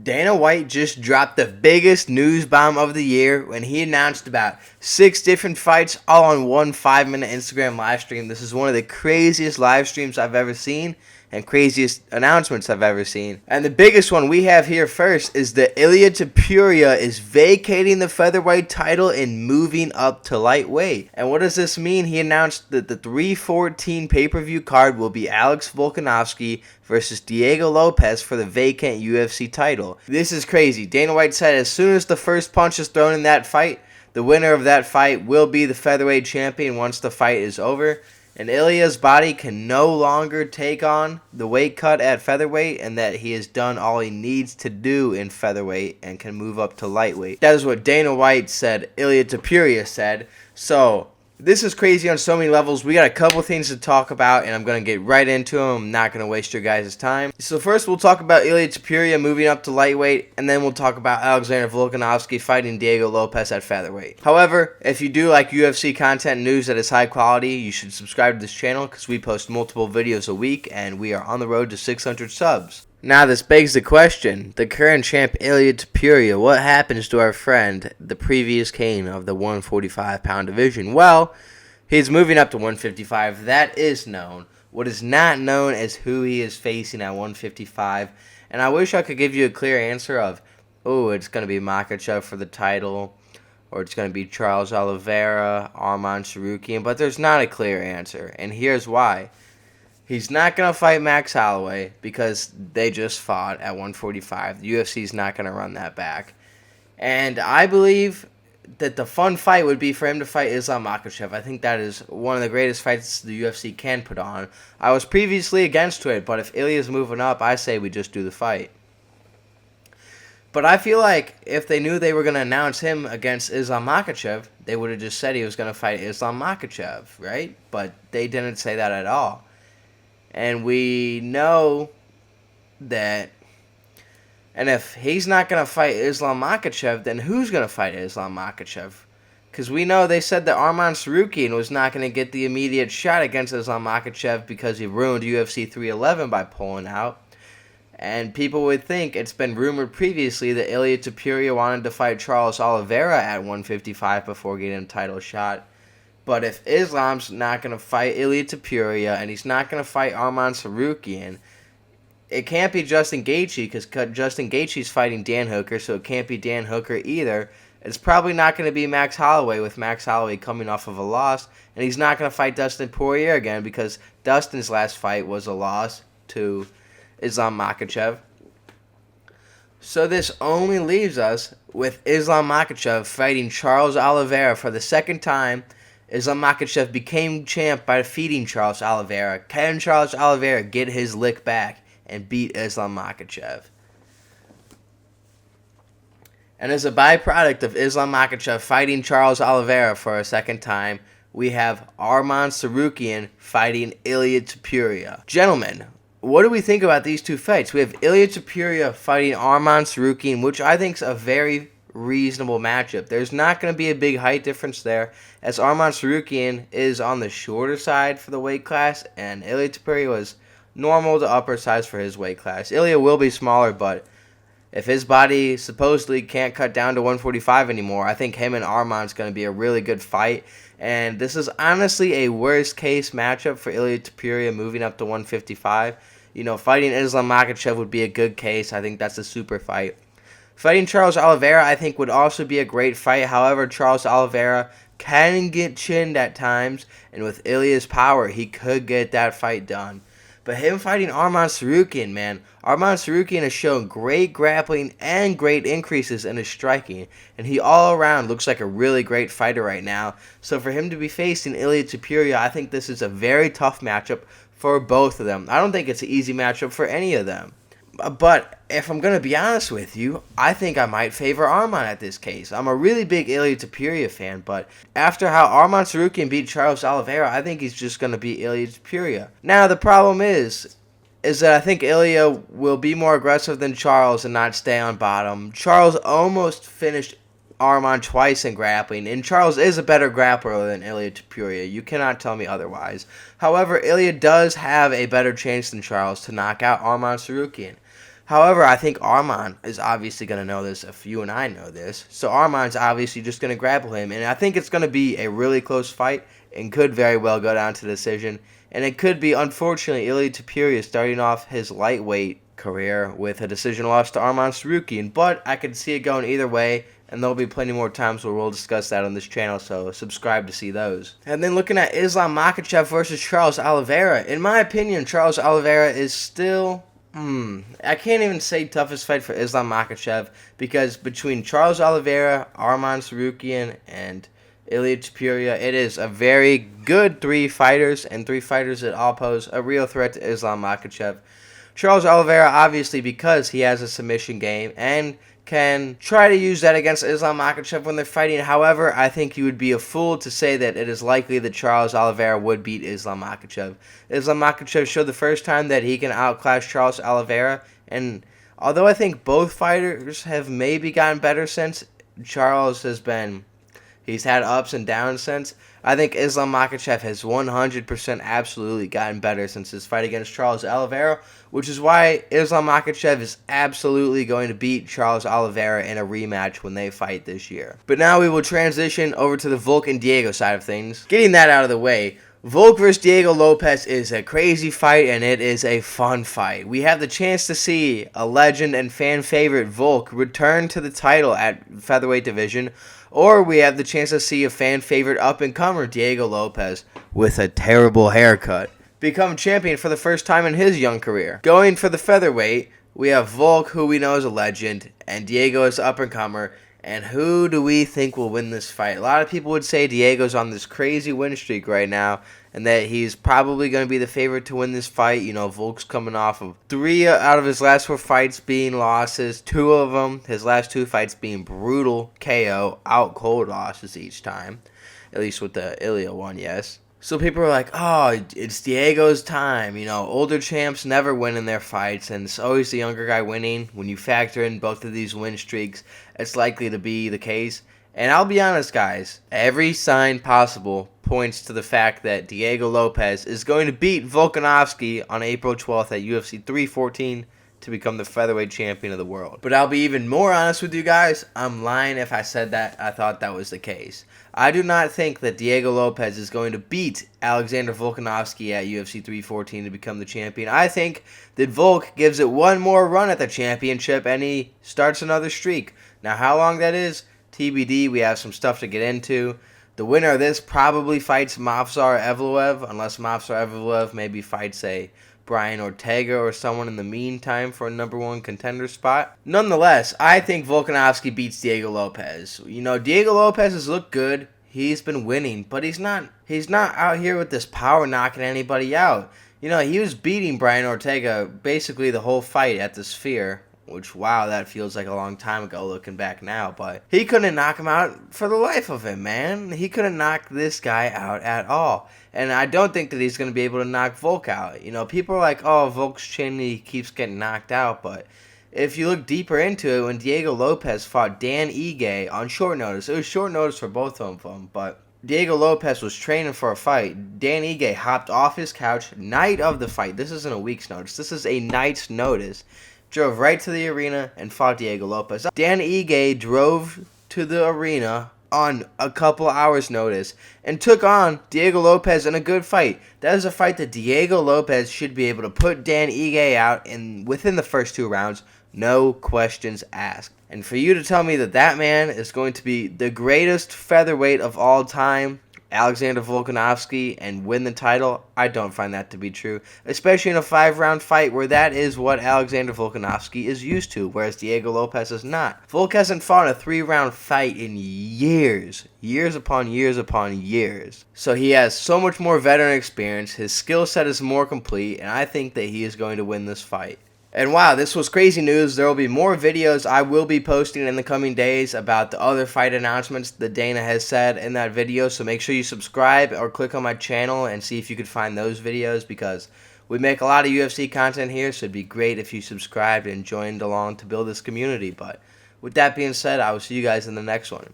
Dana White just dropped the biggest news bomb of the year when he announced about 6 different fights all on one 5-minute Instagram live stream. This is one of the craziest live streams I've ever seen and craziest announcements I've ever seen. And the biggest one we have here first is that Ilia Topuria is vacating the featherweight title and moving up to lightweight. And what does this mean? He announced that the 3/14 pay-per-view card will be Alex Volkanovski versus Diego Lopes for the vacant UFC title. This is crazy. Dana White said as soon as the first punch is thrown in that fight, the winner of that fight will be the featherweight champion once the fight is over. And Ilia's body can no longer take on the weight cut at featherweight, and that he has done all he needs to do in featherweight and can move up to lightweight. That is what Dana White said, Ilia Topuria said. So this is crazy on so many levels. We got a couple things to talk about, and I'm going to get right into them. I'm not going to waste your guys' time. So first, we'll talk about Ilia Topuria moving up to lightweight, and then we'll talk about Alexander Volkanovski fighting Diego Lopes at featherweight. However, if you do like UFC content and news that is high quality, you should subscribe to this channel because we post multiple videos a week, and we are on the road to 600 subs. Now this begs the question, the current champ Ilia Topuria, what happens to our friend, the previous king of the 145-pound division? Well, he's moving up to 155, that is known. What is not known is who he is facing at 155, and I wish I could give you a clear answer of, oh, it's going to be Makhachev for the title, or it's going to be Charles Oliveira, Arman Tsarukyan, but there's not a clear answer, and here's why. He's not going to fight Max Holloway because they just fought at 145. The UFC is not going to run that back. And I believe that the fun fight would be for him to fight Islam Makhachev. I think that is one of the greatest fights the UFC can put on. I was previously against it, but if Ilya's moving up, I say we just do the fight. But I feel like if they knew they were going to announce him against Islam Makhachev, they would have just said he was going to fight Islam Makhachev, right? But they didn't say that at all. And we know that, and if he's not going to fight Islam Makhachev, then who's going to fight Islam Makhachev? Because we know they said that Arman Tsarukyan was not going to get the immediate shot against Islam Makhachev because he ruined UFC 311 by pulling out. And people would think, it's been rumored previously that Ilia Topuria wanted to fight Charles Oliveira at 155 before getting a title shot. But if Islam's not going to fight Ilia Topuria and he's not going to fight Arman Tsarukyan, it can't be Justin Gaethje because Justin Gaethje's fighting Dan Hooker, so it can't be Dan Hooker either. It's probably not going to be Max Holloway with Max Holloway coming off of a loss, and he's not going to fight Dustin Poirier again because Dustin's last fight was a loss to Islam Makhachev. So this only leaves us with Islam Makhachev fighting Charles Oliveira for the second time. Islam Makhachev became champ by defeating Charles Oliveira. Can Charles Oliveira get his lick back and beat Islam Makhachev? And as a byproduct of Islam Makhachev fighting Charles Oliveira for a second time, we have Arman Tsarukyan fighting Ilia Topuria. Gentlemen, what do we think about these two fights? We have Ilia Topuria fighting Arman Tsarukyan, which I think is a very reasonable matchup. There's not going to be a big height difference there, as Arman Tsarukyan is on the shorter side for the weight class, and Ilia Topuria was normal to upper size for his weight class. Ilia will be smaller, but if his body supposedly can't cut down to 145 anymore, I think him and Arman's going to be a really good fight. And this is honestly a worst-case matchup for Ilia Topuria moving up to 155. You know, fighting Islam Makhachev would be a good case. I think that's a super fight. Fighting Charles Oliveira, I think, would also be a great fight. However, Charles Oliveira can get chinned at times, and with Ilia's power, he could get that fight done. But him fighting Arman Tsarukyan, man, Arman Tsarukyan has shown great grappling and great increases in his striking, and he all around looks like a really great fighter right now. So for him to be facing Ilia Topuria, I think this is a very tough matchup for both of them. I don't think it's an easy matchup for any of them. But if I'm going to be honest with you, I think I might favor Arman at this case. I'm a really big Ilia Topuria fan, but after how Arman Tsarukyan beat Charles Oliveira, I think he's just going to beat Ilia Topuria. Now, the problem is that I think Ilia will be more aggressive than Charles and not stay on bottom. Charles almost finished Arman twice in grappling, and Charles is a better grappler than Ilia Topuria. You cannot tell me otherwise. However, Ilia does have a better chance than Charles to knock out Arman Tsarukyan. However, I think Arman is obviously going to know this if you and I know this. So Arman's obviously just going to grapple him. And I think it's going to be a really close fight and could very well go down to decision. And it could be, unfortunately, Ilia Topuria starting off his lightweight career with a decision loss to Arman Tsarukyan. But I could see it going either way. And there'll be plenty more times where we'll discuss that on this channel, so subscribe to see those. And then looking at Islam Makhachev versus Charles Oliveira. In my opinion, Charles Oliveira is still... I can't even say toughest fight for Islam Makhachev, because between Charles Oliveira, Arman Tsarukyan, and Ilia Topuria, it is a very good three fighters, and three fighters that all pose a real threat to Islam Makhachev. Charles Oliveira, obviously, because he has a submission game and can try to use that against Islam Makhachev when they're fighting. However, I think you would be a fool to say that it is likely that Charles Oliveira would beat Islam Makhachev. Islam Makhachev showed the first time that he can outclass Charles Oliveira, and although I think both fighters have maybe gotten better since, Charles he's had ups and downs since. I think Islam Makhachev has 100% absolutely gotten better since his fight against Charles Oliveira, which is why Islam Makhachev is absolutely going to beat Charles Oliveira in a rematch when they fight this year. But now we will transition over to the Volk and Diego side of things. Getting that out of the way, Volk versus Diego Lopes is a crazy fight, and it is a fun fight. We have the chance to see a legend and fan favorite Volk return to the title at featherweight division, or we have the chance to see a fan favorite up-and-comer Diego Lopes with a terrible haircut become champion for the first time in his young career. Going for the featherweight, we have Volk, who we know is a legend, and Diego is up-and-comer. And who do we think will win this fight? A lot of people would say Diego's on this crazy win streak right now, and that he's probably going to be the favorite to win this fight. You know, Volk's coming off of 3 out of his last 4 fights being losses. 2 of them, his last 2 fights being brutal KO, out cold losses each time. At least with the Ilia one, yes. So people are like, oh, it's Diego's time. You know, older champs never win in their fights, and it's always the younger guy winning. When you factor in both of these win streaks, it's likely to be the case. And I'll be honest, guys, every sign possible points to the fact that Diego Lopes is going to beat Volkanovski on April 12th at UFC 314 to become the featherweight champion of the world. But I'll be even more honest with you guys. I'm lying if I said that I thought that was the case. I do not think that Diego Lopes is going to beat Alexander Volkanovski at UFC 314 to become the champion. I think that Volk gives it one more run at the championship and he starts another streak. Now, how long that is, TBD. We have some stuff to get into. The winner of this probably fights Movsar Evloev, unless Movsar Evloev maybe fights a Brian Ortega or someone in the meantime for a #1 contender spot. Nonetheless, I think Volkanovski beats Diego Lopes. You know, Diego Lopes has looked good. He's been winning, but he's not out here with this power knocking anybody out. You know, he was beating Brian Ortega basically the whole fight at the Sphere, which, wow, that feels like a long time ago looking back now, but he couldn't knock him out for the life of him, man. He couldn't knock this guy out at all. And I don't think that he's going to be able to knock Volk out. You know, people are like, oh, Volk's chin, he keeps getting knocked out, but if you look deeper into it, when Diego Lopes fought Dan Ige on short notice, it was short notice for both of them, but Diego Lopes was training for a fight. Dan Ige hopped off his couch night of the fight. This isn't a week's notice. This is a night's notice. Drove right to the arena and fought Diego Lopes. Dan Ige drove to the arena on a couple hours' notice and took on Diego Lopes in a good fight. That is a fight that Diego Lopes should be able to put Dan Ige out within the first 2 rounds, no questions asked. And for you to tell me that that man is going to be the greatest featherweight of all time, Alexander Volkanovski, and win the title, I don't find that to be true. Especially in a 5-round fight where that is what Alexander Volkanovski is used to, whereas Diego Lopes is not. Volk hasn't fought a 3-round fight in years. Years upon years upon years. So he has so much more veteran experience, his skill set is more complete, and I think that he is going to win this fight. And wow, this was crazy news. There will be more videos I will be posting in the coming days about the other fight announcements that Dana has said in that video. So make sure you subscribe or click on my channel and see if you could find those videos, because we make a lot of UFC content here. So it'd be great if you subscribed and joined along to build this community. But with that being said, I will see you guys in the next one.